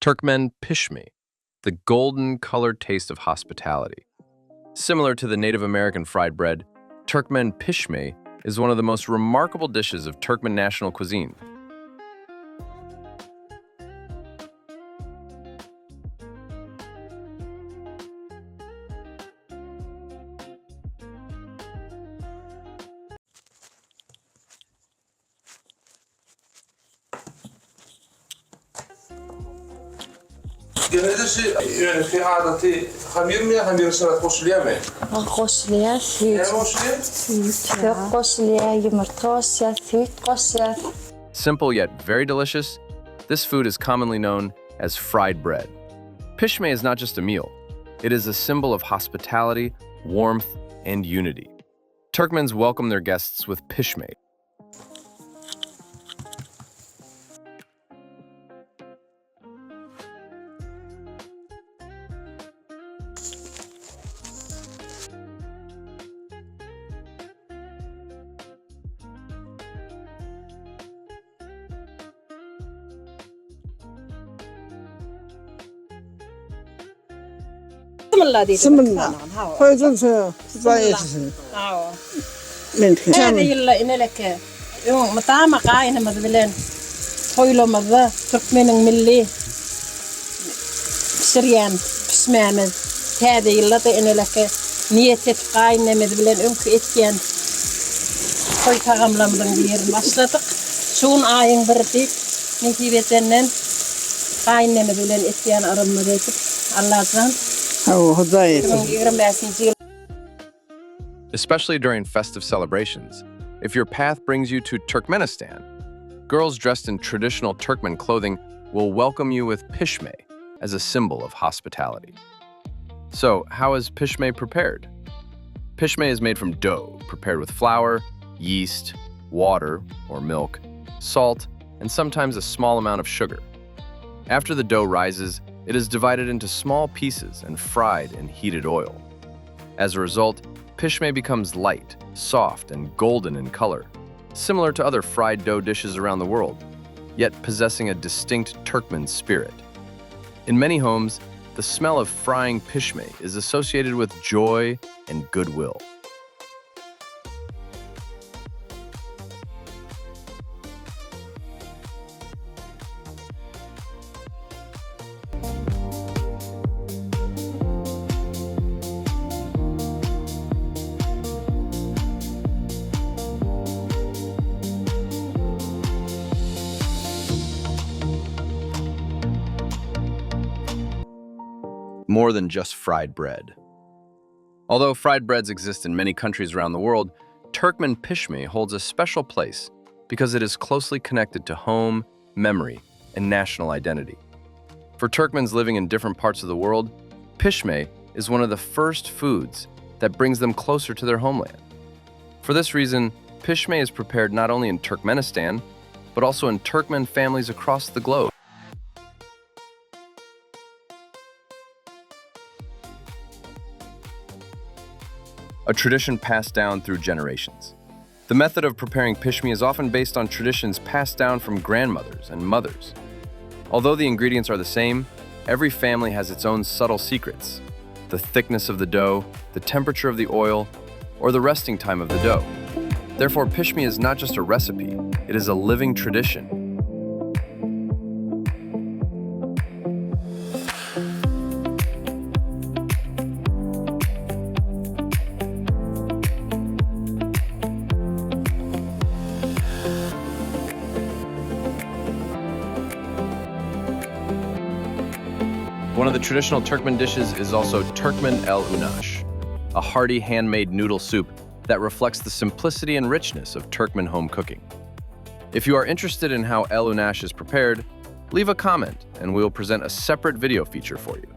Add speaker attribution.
Speaker 1: Turkmen Pishme, the golden-colored taste of hospitality. Similar to the Native American fried bread, Turkmen Pishme is one of the most remarkable dishes of Turkmen national cuisine.
Speaker 2: Genelde في عادتي خمير مية خمير سنة قشلية مية.
Speaker 3: قشلية ثيت. قشلية يمرتوسية ثيت قشلية.
Speaker 1: Simple yet very delicious, this food is commonly known as fried bread. Pishme is not just a meal. It is a symbol of hospitality, warmth, and unity. Turkmens welcome their guests with pishme.
Speaker 4: بسم الله فايزن زايد من
Speaker 5: هذه اللي لك يوم مطعم قاين مذبلين خويلو مذا تركمن ملي سريان بسمامن هذه اللي إن لك نية قاين مذبلين أمك إتيان خوي تغم لمن دير مصلتك شون عاين برتي نتي بيتنن قاين مذبلين إتيان أرم مذيتك الله زان.
Speaker 1: Especially during festive celebrations, if your path brings you to Turkmenistan, girls dressed in traditional Turkmen clothing will welcome you with pishme as a symbol of hospitality. So, how is pishme prepared? Pishme is made from dough prepared with flour, yeast, water or milk, salt, and sometimes a small amount of sugar. After the dough rises, it is divided into small pieces and fried in heated oil. As a result, pishme becomes light, soft, and golden in color, similar to other fried dough dishes around the world, yet possessing a distinct Turkmen spirit. In many homes, the smell of frying pishme is associated with joy and goodwill. More than just fried bread. Although fried breads exist in many countries around the world, Turkmen pishme holds a special place because it is closely connected to home, memory, and national identity. For Turkmens living in different parts of the world, pishme is one of the first foods that brings them closer to their homeland. For this reason, pishme is prepared not only in Turkmenistan, but also in Turkmen families across the globe. A tradition passed down through generations. The method of preparing pishme is often based on traditions passed down from grandmothers and mothers. Although the ingredients are the same, every family has its own subtle secrets: the thickness of the dough, the temperature of the oil, or the resting time of the dough. Therefore, pishme is not just a recipe, it is a living tradition. One of the traditional Turkmen dishes is also Turkmen el-unash, a hearty handmade noodle soup that reflects the simplicity and richness of Turkmen home cooking. If you are interested in how el-unash is prepared, leave a comment and we will present a separate video feature for you.